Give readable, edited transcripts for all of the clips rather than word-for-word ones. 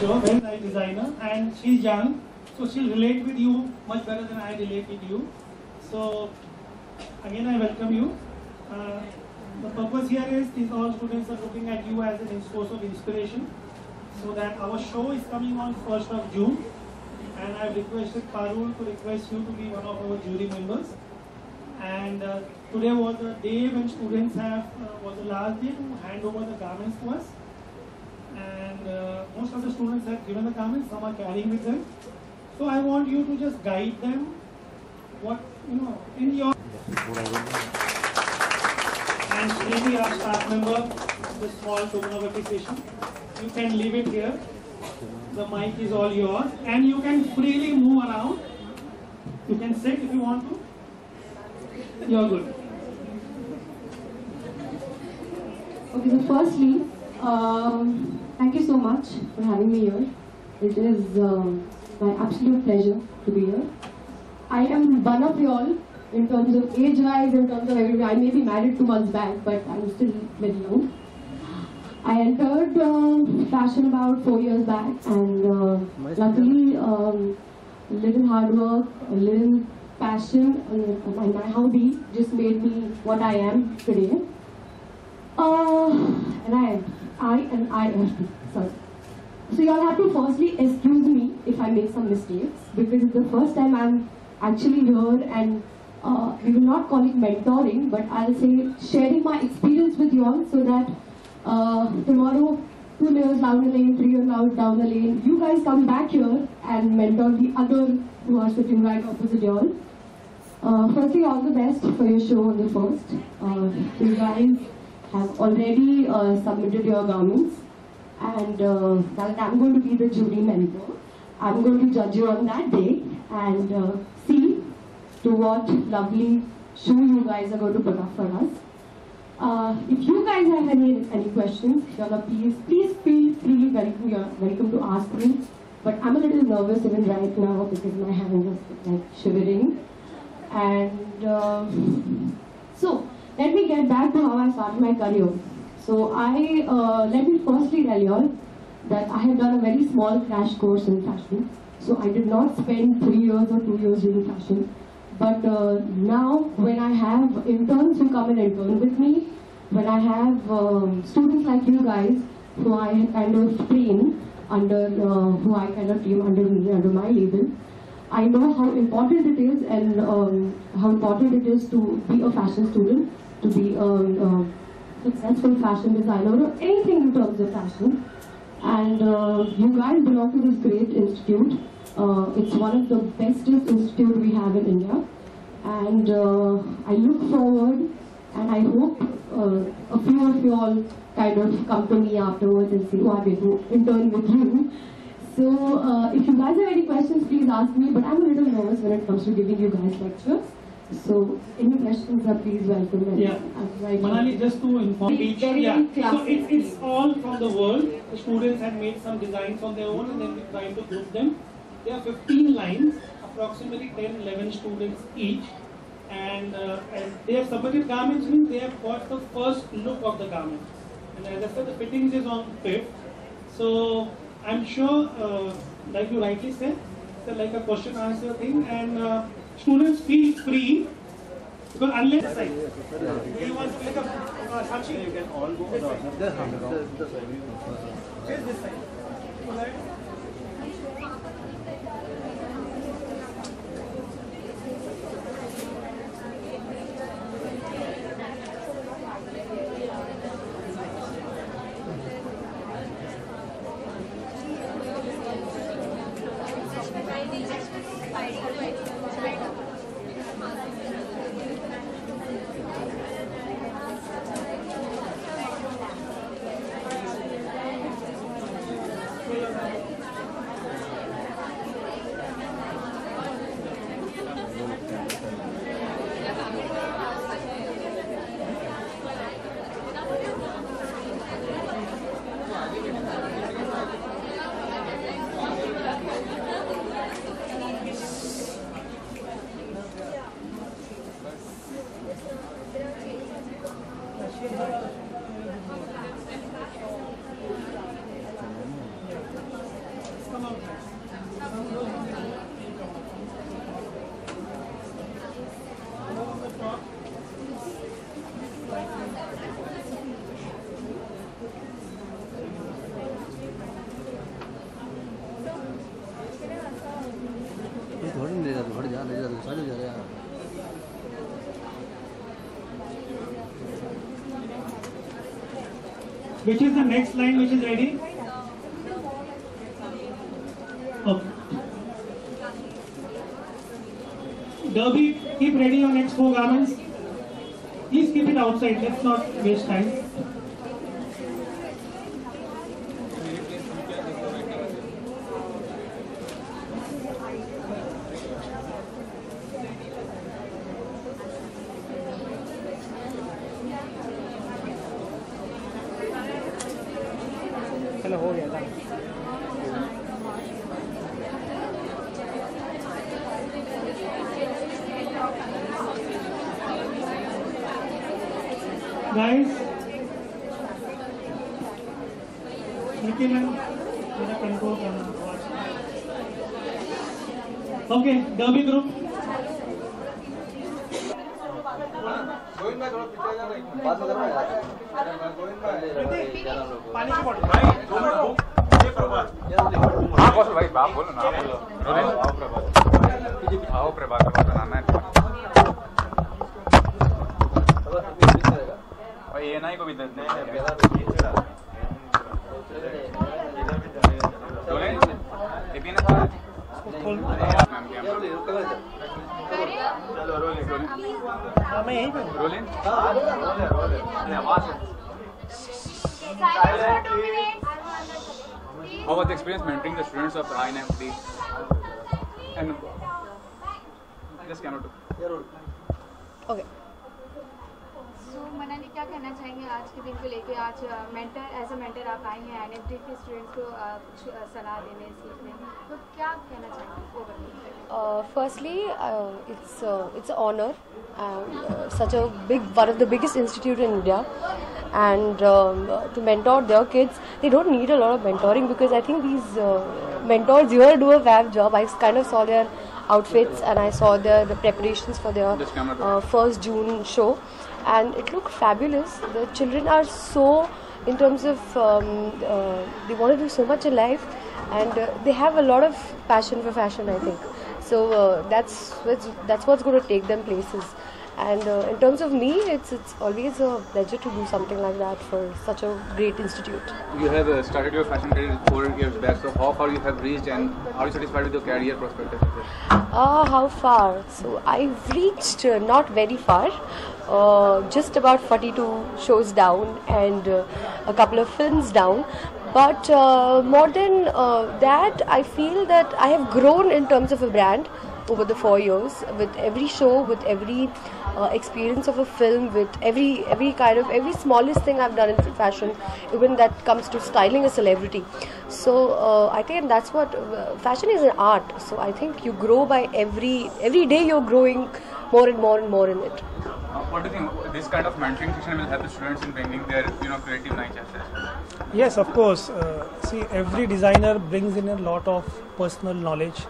sure, very nice designer, and she's young, so she'll relate with you much better than I relate with you. So again, I welcome you. The purpose here is these all students are looking at you as a source of inspiration, so that our show is coming on 1st of June, and I've requested Parul to request you to be one of our jury members. And today was the day when students was the last day to hand over the garments to us. And most of the students have given the garments, some are carrying with them. So I want you to just guide them, what, in your... And Srini, our staff member, the small token of appreciation. You can leave it here. The mic is all yours, and you can freely move around. You can sit if you want to. You're good. Okay, so firstly, thank you so much for having me here. It is my absolute pleasure to be here. I am one of you all in terms of age-wise, in terms of everything. I may be married 2 months back, but I'm still very young. I entered fashion about 4 years back, and luckily, little hard work, a little passion, and my hobby just made me what I am today. And I am sorry. So you all have to firstly excuse me if I make some mistakes, because it's the first time I'm actually here, and we will not call it mentoring, but I'll say sharing my experience with you all, so that tomorrow, 2 layers down the lane, 3 years down the lane, you guys come back here and mentor the other who are sitting right opposite you all. Firstly, all the best for your show on the 1st. You guys have already submitted your garments, and that I'm going to be the jury member. I'm going to judge you on that day and see to what lovely show you guys are going to put up for us. If you guys have any questions, please feel free, welcome to ask me. But I'm a little nervous even right now because my hands are like shivering. And so let me get back to how I started my career. So let me firstly tell you all that I have done a very small crash course in fashion. So I did not spend 3 years or 2 years doing fashion. But now, when I have interns who come and intern with me, when I have students like you guys who I kind of train under, who I kind of train under me, under my label, I know how important it is, and how important it is to be a fashion student, to be a successful fashion designer, or anything in terms of fashion. And you guys belong to this great institute. It's one of the bestest institute we have in India, and I look forward, and I hope a few of you all kind of come to me afterwards and say, oh, I'm going to intern with you. So if you guys have any questions, please ask me, but I'm a little nervous when it comes to giving you guys lectures. So any questions are please welcome. Yeah, Manali, just to inform each, so it's all from the world. The students have made some designs on their own, and then we try to group them. There are 15 lines, approximately 10-11 students each, and they have submitted garments, means they have got the first look of the garment. And as I said, the fittings is on 5th. So I'm sure, like you rightly said, it's like a question answer thing, and students feel free, because unless you want to make a Sachi, you can all go on the this side. थोड़ी नहीं ले जा थोड़ी जा ले जा सारे जा रहे हैं Which is the next line which is ready? Okay. Derby, keep ready your next 4 garments. Please keep it outside, let's not waste time. चलो हो गया था guys लेकिन मेरा कंट्रोल करना ओके डर्बी ग्रुप पानी की बोतल भाई हाँ बॉस भाई आप बोलो ना आओ प्रभात बनाना है भाई ये नहीं को भी देते हैं टिफिन है मैं यहीं पे rolling How was the experience mentoring the students of INFD? And just cannot do. Okay. So Manali क्या कहना चाहेंगे आज के दिन को लेके आज मेंटर एज अ मेंटर आप आए हैं INFD के स्टूडेंट्स को कुछ सलाह देने सीखने तो क्या कहना चाहेंगे Firstly, it's an honor. Such a one of the biggest institute in India, and to mentor their kids, they don't need a lot of mentoring because I think these mentors here do a fab job. I kind of saw their outfits and I saw the preparations for their 1st June show, and it looked fabulous. The children are so, in terms of they want to do so much in life, and they have a lot of passion for fashion, I think. So that's what's going to take them places. And in terms of me, it's always a pleasure to do something like that for such a great institute. You have started your fashion career 4 years back. So how far you have reached, and are you satisfied with your career prospects? How far? So I've reached not very far, just about 42 shows down and a couple of films down. But more than that, I feel that I have grown in terms of a brand over the 4 years, with every show, with every experience of a film, with every smallest thing I've done in fashion, even that comes to styling a celebrity. So I think that's what fashion is, an art. So I think you grow by every day you're growing more and more and more in it. What do you think this kind of mentoring session will help the students in bringing their creative niche as well? Yes, of course. See, every designer brings in a lot of personal knowledge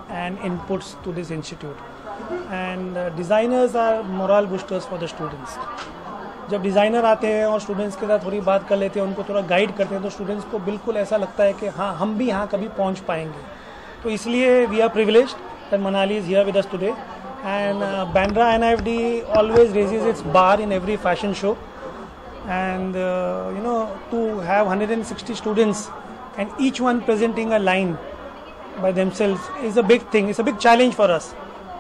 and inputs to this institute, and designers are morale boosters for the students. जब designer आते हैं और students के साथ थोड़ी बात कर लेते हैं, उनको थोड़ा गाइड करते हैं, तो स्टूडेंट्स को बिल्कुल ऐसा लगता है कि हाँ, हम भी यहाँ कभी पहुँच पाएंगे. तो इसलिए we are privileged that Manali is here with us today, and Bandra NIFD always raises its bar in every fashion show, and to have 160 students and each one presenting a line by themselves is a big thing. It's a big challenge for us,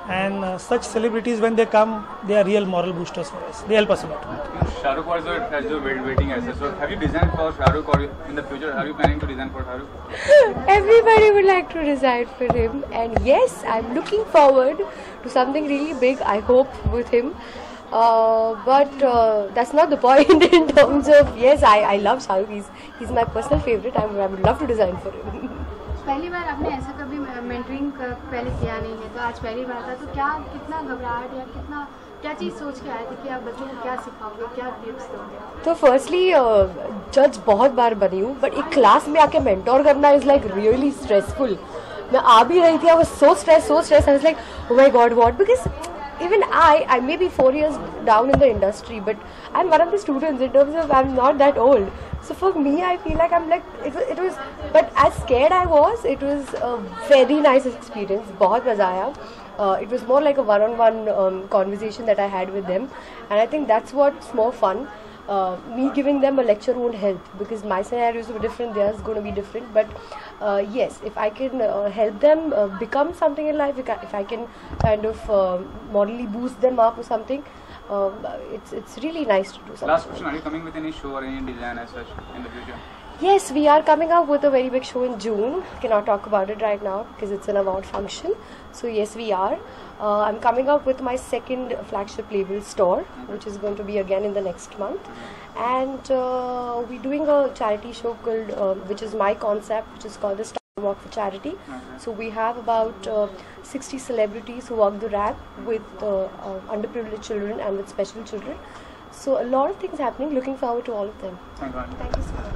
and such celebrities, when they come, they are real moral boosters for us. They help us a lot. Shah Rukh was your waiting asset. So have you designed for Shah Rukh, or in the future are you planning to design for Shah Rukh? Everybody would like to design for him, and yes, I'm looking forward to something really big, I hope, with him. But that's not the point in terms of, yes, I love Shah Rukh. He's my personal favorite. I would love to design for him. So पहली बार आपने ऐसा कभी mentoring पहले किया नहीं है, तो आज पहली बार था, तो क्या कितना घबराहट या कितना क्या चीज़ सोच के आए थे कि आप बच्चों को क्या सिखाओगे, क्या टिप्स दोगे? तो फर्स्टली जज बहुत बार बनी हूँ, बट एक क्लास में आके मेंटोर करना इज़ लाइक रियली स्ट्रेसफुल. मैं आ भी रही थी, I was so stress, I was like oh my God what, because even I may be 4 years down in the industry, but I'm one of the students in terms of I'm not that old. So for me, I feel like I'm like it was, but as scared I was, it was a very nice experience. बहुत मजा आया. It was more like a one-on-one conversation that I had with them, and I think that's what's more fun. Me giving them a lecture won't help because my scenarios were different, theirs going to be different. But yes, if I can help them become something in life, if I can kind of morally boost them up or something, it's really nice to do something. Last question: are you coming with any show or any design as such in the future? Yes, we are coming up with a very big show in June. Cannot talk about it right now because it's an award function. So yes, we are. I'm coming up with my second flagship label store, which is going to be again in the next month. And we're doing a charity show called, which is my concept, which is called the Star Walk for Charity. So we have about 60 celebrities who walk the ramp with underprivileged children and with special children. So a lot of things happening. Looking forward to all of them. Thank you. Thank you so much.